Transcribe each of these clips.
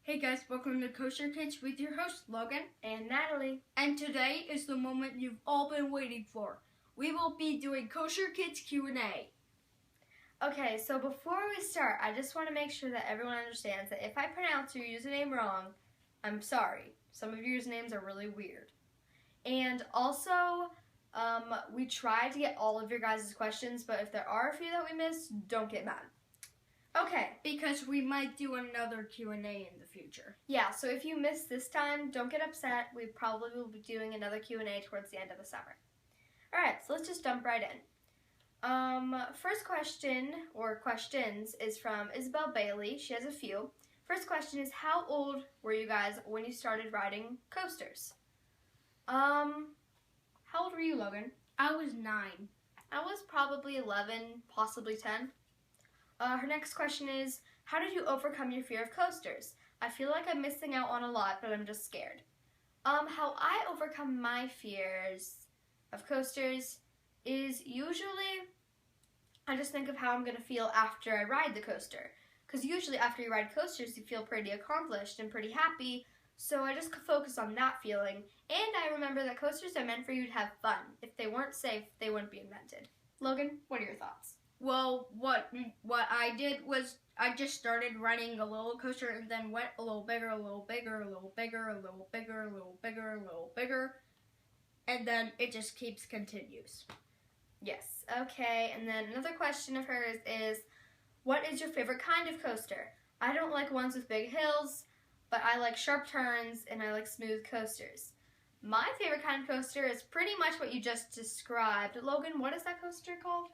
Hey guys, welcome to Koaster Kids with your hosts Logan and Natalie. And today is the moment you've all been waiting for. We will be doing Koaster Kids Q&A. Okay, so before we start, I just want to make sure that everyone understands that if I pronounce your username wrong, I'm sorry. Some of your usernames are really weird. And also, we tried to get all of your guys' questions, but if there are a few that we missed, don't get mad. Okay. Because we might do another Q&A in the future. Yeah, so if you missed this time, don't get upset. We probably will be doing another Q&A towards the end of the summer. Alright, so let's just jump right in. First question, or questions, is from Isabel Bailey. She has a few. First question is, how old were you guys when you started riding coasters? How old were you, Logan? I was 9. I was probably 11, possibly 10. Her next question is, how did you overcome your fear of coasters? I feel like I'm missing out on a lot, but I'm just scared. How I overcome my fears of coasters is usually I just think of how I'm going to feel after I ride the coaster. Because usually after you ride coasters, you feel pretty accomplished and pretty happy. So I just focus on that feeling. And I remember that coasters are meant for you to have fun. If they weren't safe, they wouldn't be invented. Logan, what are your thoughts? Well, what I did was I just started riding a little coaster and then went a little bigger, a little bigger, a little bigger, a little bigger, a little bigger, a little bigger, and then it just continues. Yes, okay, and then another question of hers is, what is your favorite kind of coaster? I don't like ones with big hills, but I like sharp turns and I like smooth coasters. My favorite kind of coaster is pretty much what you just described. Logan, what is that coaster called?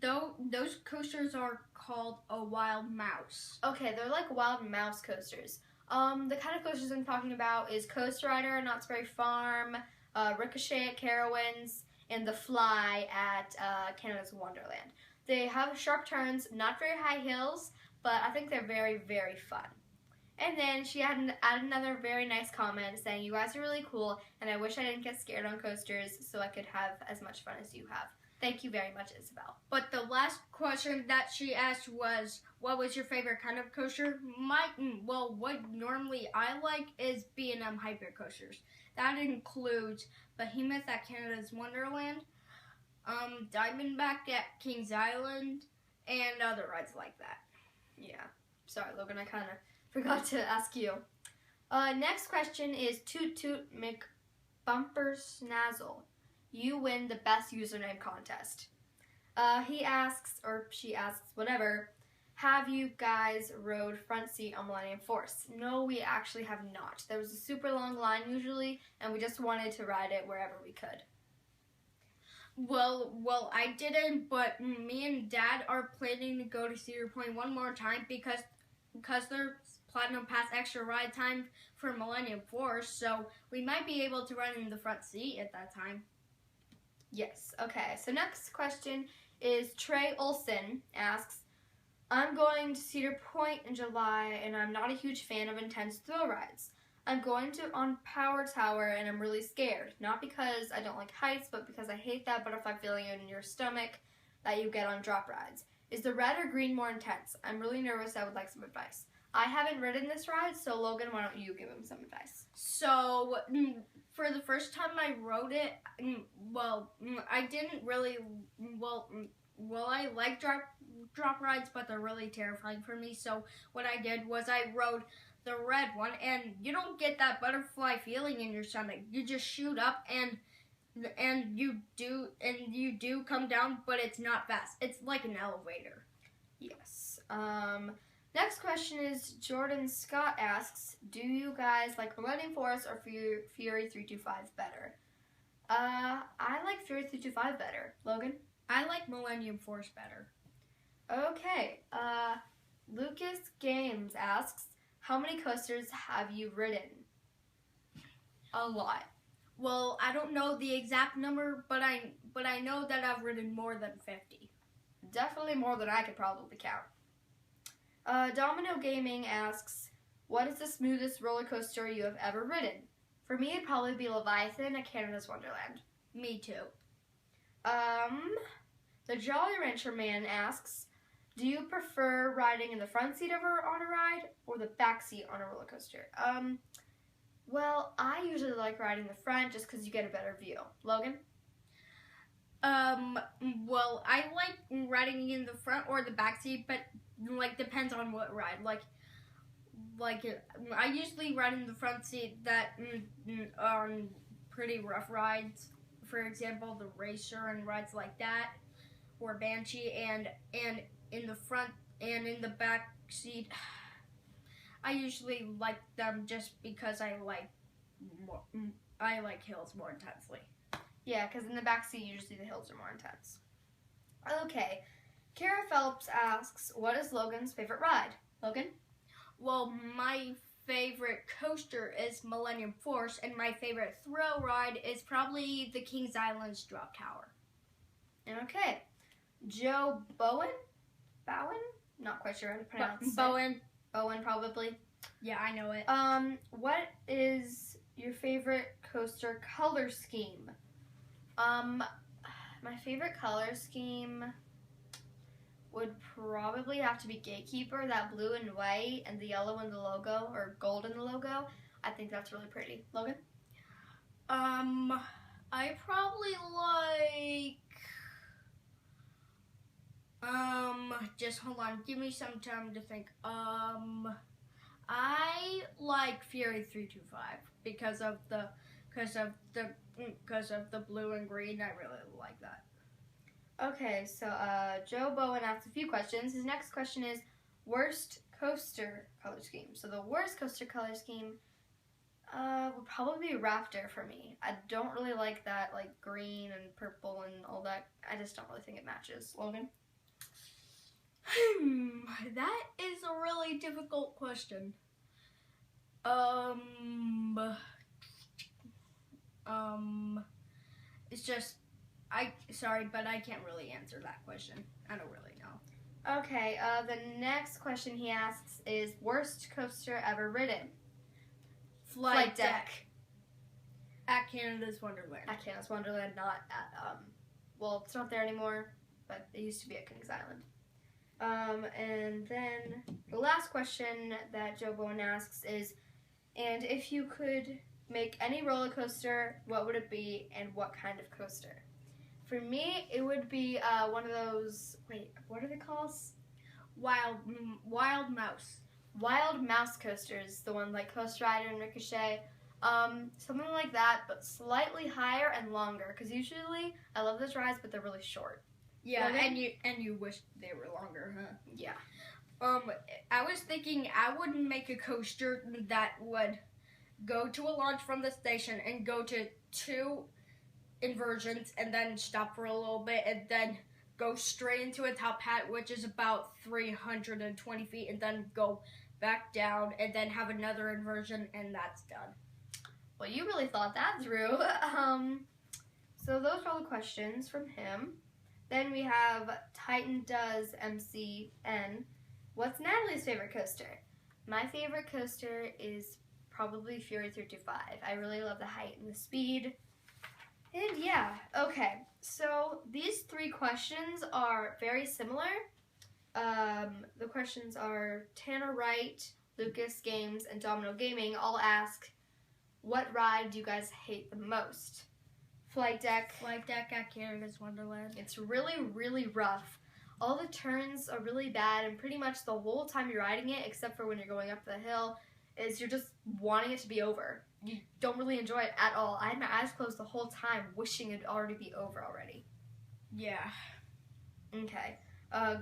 Those coasters are called a wild mouse. Okay, they're like wild mouse coasters. The kind of coasters I'm talking about is Coast Rider, Knott's Berry Farm, Ricochet at Carowinds, and The Fly at Canada's Wonderland. They have sharp turns, not very high hills, but I think they're very, very fun. And then she added another very nice comment saying, you guys are really cool, and I wish I didn't get scared on coasters so I could have as much fun as you have. Thank you very much, Isabel. But the last question that she asked was, what was your favorite kind of coaster? What normally I like is B&M Hyper coasters. That includes Behemoth at Canada's Wonderland, Diamondback at Kings Island, and other rides like that. Yeah. Sorry, Logan, I kind of forgot to ask you. Next question is Toot Toot McBumpersnazzle. You win the best username contest. He asks, or she asks, whatever, have you guys rode front seat on Millennium Force? No, we actually have not. There was a super long line usually, and we just wanted to ride it wherever we could. Well, I didn't, but me and Dad are planning to go to Cedar Point one more time because there's Platinum Pass extra ride time for Millennium Force, so we might be able to run in the front seat at that time. Yes, okay. So next question is Trey Olson asks, I'm going to Cedar Point in July and I'm not a huge fan of intense thrill rides. I'm going on Power Tower and I'm really scared. Not because I don't like heights, but because I hate that butterfly feeling in your stomach that you get on drop rides. Is the red or green more intense? I'm really nervous. I would like some advice. I haven't ridden this ride, so Logan, why don't you give him some advice? So, for the first time I rode it, I didn't really, I like drop rides, but they're really terrifying for me. So what I did was I rode the red one, and you don't get that butterfly feeling in your stomach. You just shoot up, and you do come down, but it's not fast. It's like an elevator. Yes. Next question is Jordan Scott asks, do you guys like Millennium Force or Fury 325 better? I like Fury 325 better. Logan? I like Millennium Force better. Okay. Lucas Games asks, how many coasters have you ridden? A lot. Well, I don't know the exact number, but I know that I've ridden more than 50. Definitely more than I could probably count. Domino Gaming asks, what is the smoothest roller coaster you have ever ridden? For me, it'd probably be Leviathan at Canada's Wonderland. Me too. The Jolly Rancher Man asks, Do you prefer riding in the front seat on a ride or the back seat on a roller coaster? Well, I usually like riding the front just because you get a better view. Logan? Well, I like riding in the front or the back seat, but like depends on what ride. Like I usually ride in the front seat that on pretty rough rides. For example, the Racer and rides like that, or Banshee, and in the front and in the back seat, I usually like them just because I like hills more intensely. Yeah, because in the back seat, usually the hills are more intense. Okay. Kara Phelps asks, what is Logan's favorite ride? Logan? Well, my favorite coaster is Millennium Force, and my favorite thrill ride is probably the Kings Island's Drop Tower. Okay. Joe Bowen? Not quite sure how to pronounce it. Bowen, probably. Yeah, I know it. What is your favorite coaster color scheme? My favorite color scheme would probably have to be Gatekeeper, that blue and white and the yellow in the logo, or gold in the logo. I think that's really pretty. Logan? I probably like, just hold on, give me some time to think. I like Fury 325 because of the blue and green. I really like that. Okay, so Joe Bowen asked a few questions. His next question is worst coaster color scheme. So the worst coaster color scheme would probably be Raptor for me. I don't really like that, like green and purple and all that. I just don't really think it matches. Logan? That is a really difficult question. It's just, sorry, but I can't really answer that question. I don't really know. Okay, the next question he asks is worst coaster ever ridden? Flight Deck. At Canada's Wonderland. At Canada's Wonderland, not at, well, it's not there anymore, but it used to be at Kings Island. And then the last question that Joe Bowen asks is, and if you could make any roller coaster, what would it be and what kind of coaster? For me, it would be one of those, wait, what are they called? Wild Mouse. Wild Mouse coasters, the one like Coast Rider and Ricochet. Something like that, but slightly higher and longer, because usually I love those rides, but they're really short. Yeah, and you wish they were longer, huh? Yeah. I was thinking I would make a coaster that would go to a launch from the station and go to 2 inversions and then stop for a little bit and then go straight into a top hat, which is about 320 feet, and then go back down and then have another inversion, and that's done. Well, you really thought that through. So those are all the questions from him. Then we have Titan Does MCN. What's Natalie's favorite coaster? My favorite coaster is probably Fury 325. I really love the height and the speed. And yeah, okay. So these 3 questions are very similar. The questions are Tanner Wright, Lucas Games, and Domino Gaming all ask, what ride do you guys hate the most? Flight Deck. Flight Deck at Canada's Wonderland. It's really, really rough. All the turns are really bad, and pretty much the whole time you're riding it, except for when you're going up the hill, is you're just wanting it to be over. You don't really enjoy it at all. I had my eyes closed the whole time, wishing it'd already be over already. Yeah. Okay.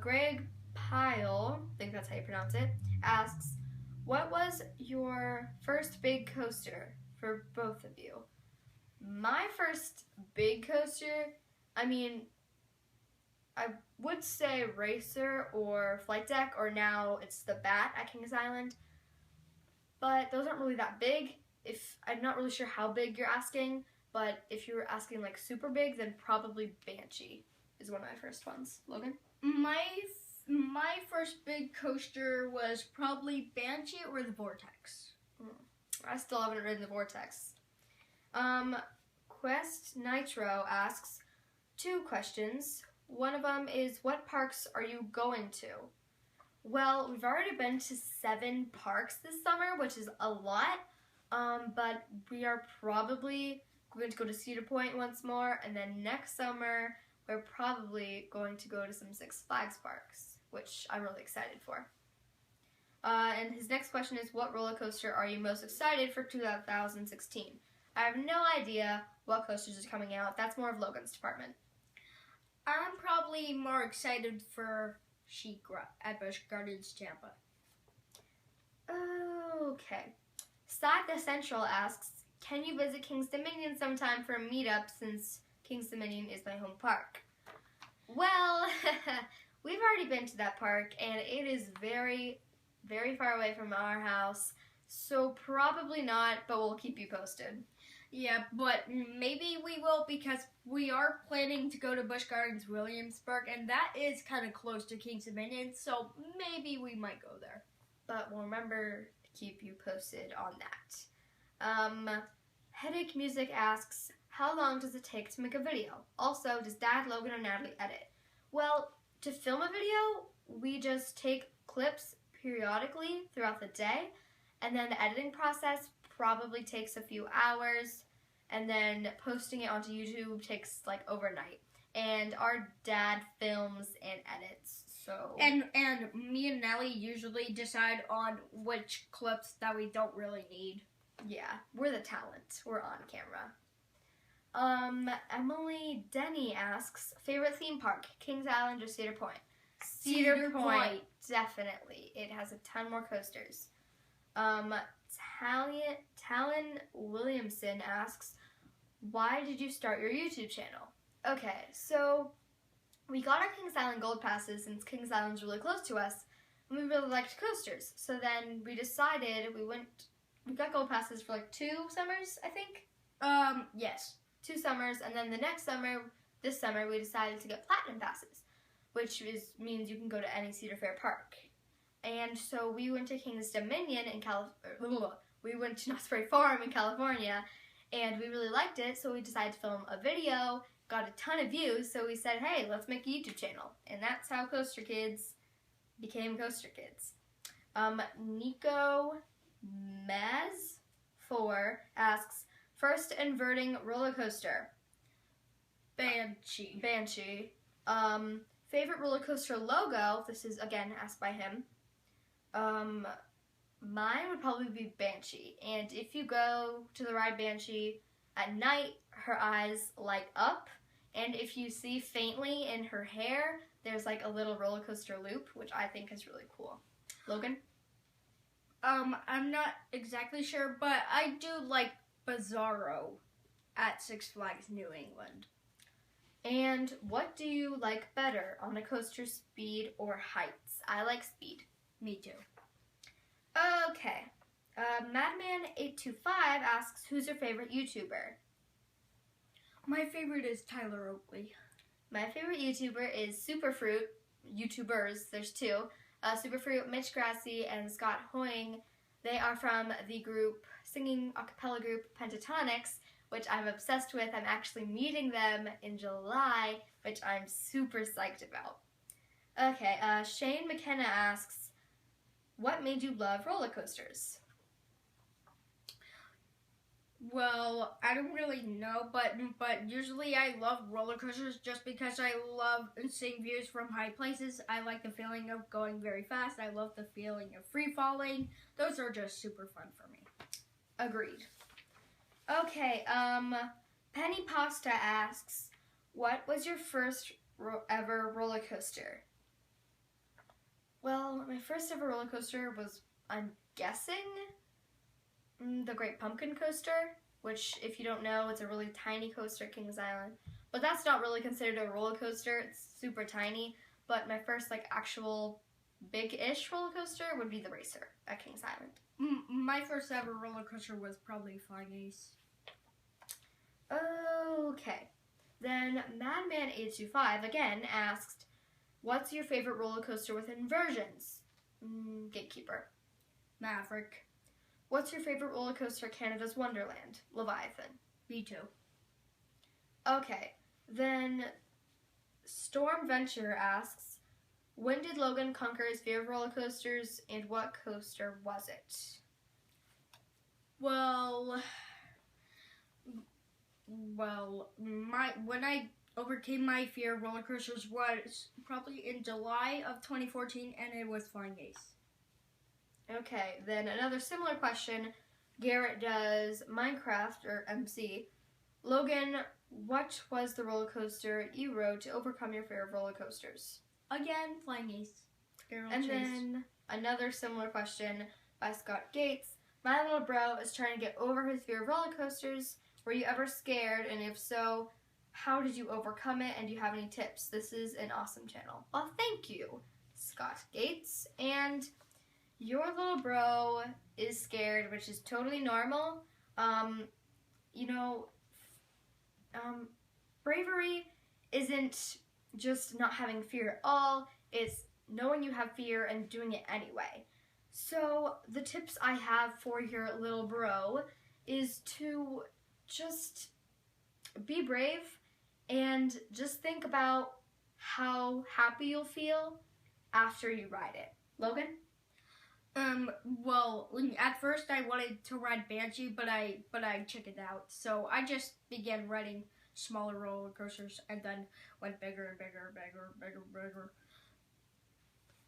Greg Pyle, I think that's how you pronounce it, asks, what was your first big coaster for both of you? My first big coaster, I mean, I would say Racer or Flight Deck, or now it's the Bat at Kings Island. But those aren't really that big. I'm not really sure how big you're asking, but if you were asking like super big, then probably Banshee is one of my first ones. Logan? My first big coaster was probably Banshee or the Vortex. I still haven't ridden the Vortex. Quest Nitro asks 2 questions. One of them is, what parks are you going to? Well, we've already been to 7 parks this summer, which is a lot, but we are probably going to go to Cedar Point once more, and then next summer we're probably going to go to some Six Flags parks, which I'm really excited for. And his next question is, what roller coaster are you most excited for 2016? I have no idea what coasters are coming out. That's more of Logan's department. I'm probably more excited for She-Gra at Busch Gardens, Tampa. Okay. Side the Central asks, can you visit King's Dominion sometime for a meetup since King's Dominion is my home park? Well, we've already been to that park and it is very, very far away from our house, so probably not, but we'll keep you posted. Yeah, but maybe we will, because we are planning to go to Busch Gardens, Williamsburg, and that is kind of close to King's Dominion, so maybe we might go there. But we'll remember to keep you posted on that. Headache Music asks, how long does it take to make a video? Also, does Dad, Logan, and Natalie edit? Well, to film a video, we just take clips periodically throughout the day, and then the editing process probably takes a few hours, and then posting it onto YouTube takes like overnight. And our dad films and edits, so... And me and Nellie usually decide on which clips that we don't really need. Yeah, we're the talent. We're on camera. Emily Denny asks, favorite theme park, Kings Island or Cedar Point? Cedar Point, definitely. It has a ton more coasters. Talon Williamson asks, why did you start your YouTube channel? Okay, so we got our Kings Island Gold Passes since Kings Island's really close to us, and we really liked coasters. So then we decided we got Gold Passes for like 2 summers, I think? Yes. 2 summers, and then this summer, we decided to get Platinum Passes, which means you can go to any Cedar Fair park. And so we went to King's Dominion in we went to Knott's Berry Farm in California, and we really liked it, so we decided to film a video, got a ton of views, so we said, hey, let's make a YouTube channel. And that's how Koaster Kids became Koaster Kids. Nico Mez4 asks, first inverting roller coaster? Banshee. Favorite roller coaster logo? This is, again, asked by him. Mine would probably be Banshee. And if you go to the ride Banshee at night, her eyes light up. And if you see faintly in her hair, there's like a little roller coaster loop, which I think is really cool. Logan? I'm not exactly sure, but I do like Bizarro at Six Flags New England. And what do you like better on a coaster, speed or heights? I like speed. Me too. Okay. Madman825 asks, who's your favorite YouTuber? My favorite is Tyler Oakley. My favorite YouTuber is Superfruit. YouTubers, there's 2. Superfruit, Mitch Grassi, and Scott Hoying. They are from the group, singing a cappella group Pentatonics, which I'm obsessed with. I'm actually meeting them in July, which I'm super psyched about. Okay, Shane McKenna asks, what made you love roller coasters? Well, I don't really know, but usually I love roller coasters just because I love seeing views from high places. I like the feeling of going very fast. I love the feeling of free falling. Those are just super fun for me. Agreed. Okay, Penny Pasta asks, what was your first ever roller coaster? Well, my first ever roller coaster was, I'm guessing, the Great Pumpkin Coaster, which, if you don't know, it's a really tiny coaster at Kings Island. But that's not really considered a roller coaster. It's super tiny. But my first, like, actual big-ish roller coaster would be the Racer at Kings Island. My first ever roller coaster was probably Flying Ace. Okay. Then Madman825 again asked, what's your favorite roller coaster with inversions? Gatekeeper. Maverick. What's your favorite roller coaster Canada's Wonderland? Leviathan. Me too. Okay. Then Storm Venture asks, when did Logan conquer his fear of roller coasters, and what coaster was it? Well, when I overcame my fear of roller coasters was probably in July of 2014, and it was Flying Ace. Okay, then another similar question. Garrett does Minecraft, or MC. Logan, what was the roller coaster you rode to overcome your fear of roller coasters? Again, Flying Ace. Then another similar question by Scott Gates. My little bro is trying to get over his fear of roller coasters. Were you ever scared? And if so, how did you overcome it? And do you have any tips? This is an awesome channel. Well, thank you, Scott Gates. And your little bro is scared, which is totally normal. Bravery isn't just not having fear at all. It's knowing you have fear and doing it anyway. So the tips I have for your little bro is to just be brave and just think about how happy you'll feel after you ride it. Logan? Well, at first I wanted to ride Banshee, but I chickened out. So I just began riding smaller roller coasters and then went bigger and bigger.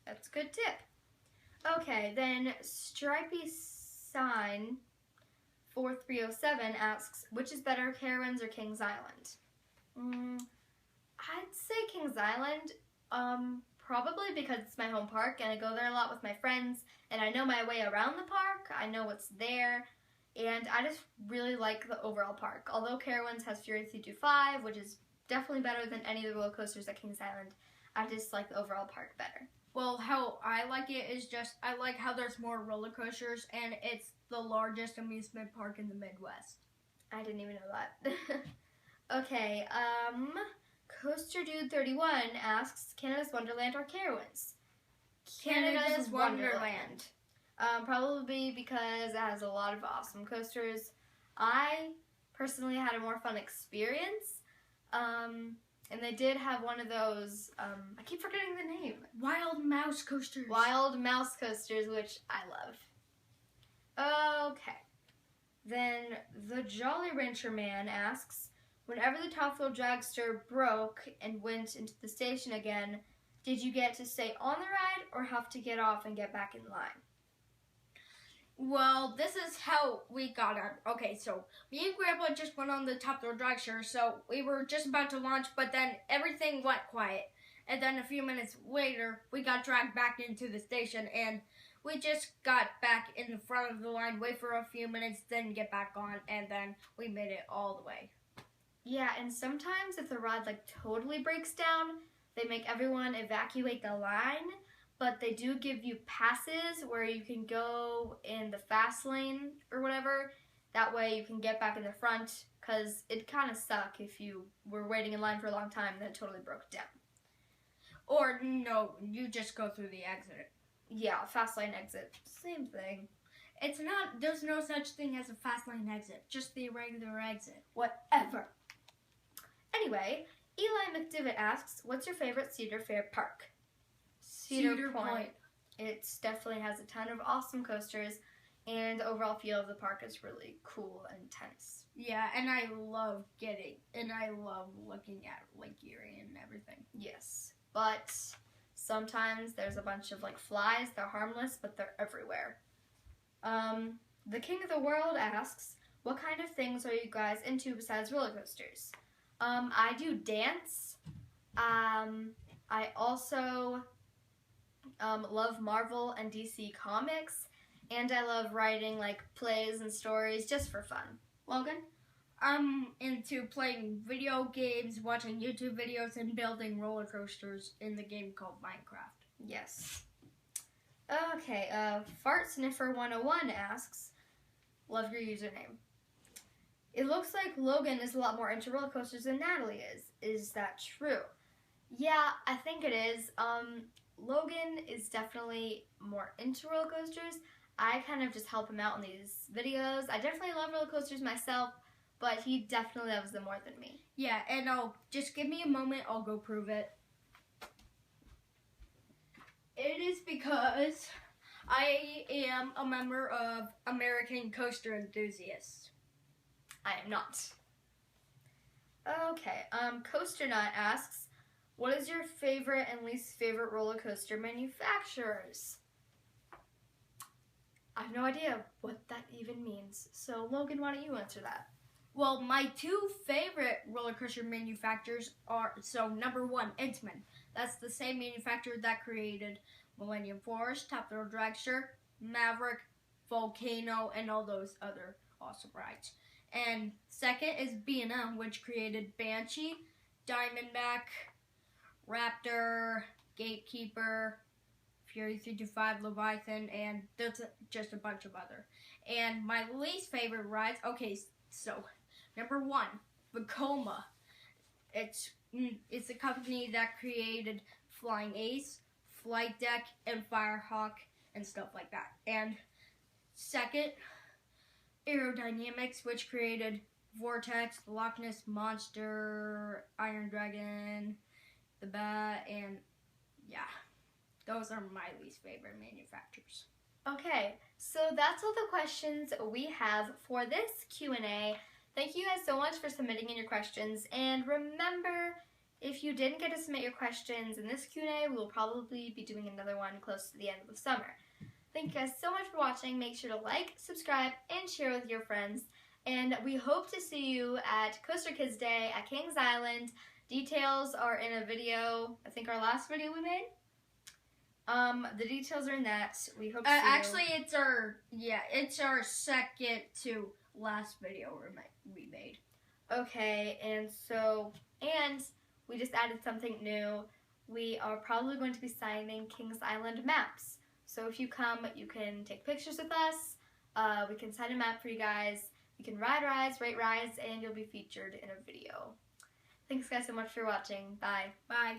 That's a good tip. Okay, then Stripey Sign 4307 asks, which is better, Carowinds or Kings Island? I'd say Kings Island, probably because it's my home park and I go there a lot with my friends and I know my way around the park, I know what's there, and I just really like the overall park. Although Carowinds has Fury 325, which is definitely better than any of the roller coasters at Kings Island, I just like the overall park better. Well, how I like it is just, I like how there's more roller coasters and it's the largest amusement park in the Midwest. I didn't even know that. Okay, Coaster Dude 31 asks, Canada's Wonderland or Carowinds? Canada's Wonderland. Probably because it has a lot of awesome coasters. I personally had a more fun experience. And they did have one of those, I keep forgetting the name. Wild Mouse coasters. Wild Mouse coasters, which I love. Okay. Then the Jolly Rancher Man asks, whenever the Top Thrill Dragster broke and went into the station again, did you get to stay on the ride or have to get off and get back in line? Well, this is how we got on. Okay, so me and Grandpa just went on the Top Thrill Dragster, so we were just about to launch, but then everything went quiet. And then a few minutes later, we got dragged back into the station, and we just got back in the front of the line, wait for a few minutes, then get back on, and then we made it all the way. Yeah, and sometimes if the ride totally breaks down, they make everyone evacuate the line, but they do give you passes where you can go in the fast lane or whatever. That way you can get back in the front, because it'd kind of suck if you were waiting in line for a long time and then it totally broke down. Or, no, you just go through the exit. Yeah, fast lane exit. Same thing. It's not, there's no such thing as a fast lane exit, just the regular exit. Whatever. Anyway, Eli McDivitt asks, what's your favorite Cedar Fair park? Cedar Point. It definitely has a ton of awesome coasters, and the overall feel of the park is really cool and intense. Yeah, and I love looking at Lake Erie and everything. Yes, but sometimes there's a bunch of flies. They're harmless, but they're everywhere. The King of the World asks, what kind of things are you guys into besides roller coasters? I do dance. I also love Marvel and DC comics, and I love writing plays and stories just for fun. Logan? I'm into playing video games, watching YouTube videos, and building roller coasters in the game called Minecraft. Yes. Okay, Fart Sniffer 101 asks, love your username. It looks like Logan is a lot more into roller coasters than Natalie is. Is that true? Yeah, I think it is. Logan is definitely more into roller coasters. I kind of just help him out in these videos. I definitely love roller coasters myself, but he definitely loves them more than me. Yeah, and just give me a moment, I'll go prove it. It is because I am a member of American Coaster Enthusiasts. I am not. Okay, Coaster Nut asks, what is your favorite and least favorite roller coaster manufacturers? I have no idea what that even means. So, Logan, why don't you answer that? Well, my two favorite roller coaster manufacturers are, so number one, Intamin. That's the same manufacturer that created Millennium Force, Top Thrill Dragster, Maverick, Volcano, and all those other awesome rides. And second is B&M, which created Banshee, Diamondback, Raptor, Gatekeeper, Fury 325, Leviathan, and there's just a bunch of other. And my least favorite rides, okay, so number one, Vekoma. It's a company that created Flying Ace, Flight Deck, and Firehawk, and stuff like that. And second, Aerodynamics, which created Vortex, the Loch Ness Monster, Iron Dragon, the Bat, and yeah, those are my least favorite manufacturers. Okay, so that's all the questions we have for this Q&A. Thank you guys so much for submitting in your questions, and remember, if you didn't get to submit your questions in this Q&A, we will probably be doing another one close to the end of the summer. Thank you guys so much for watching. Make sure to like, subscribe, and share with your friends. And we hope to see you at Koaster Kids Day at Kings Island. Details are in a video, I think our last video we made. The details are in that. We hope to see actually, it's our second to last video we made. Okay, and we just added something new. We are probably going to be signing Kings Island maps. So if you come, you can take pictures with us. We can sign a map for you guys. You can ride rides, rate rides, and you'll be featured in a video. Thanks guys so much for watching. Bye. Bye.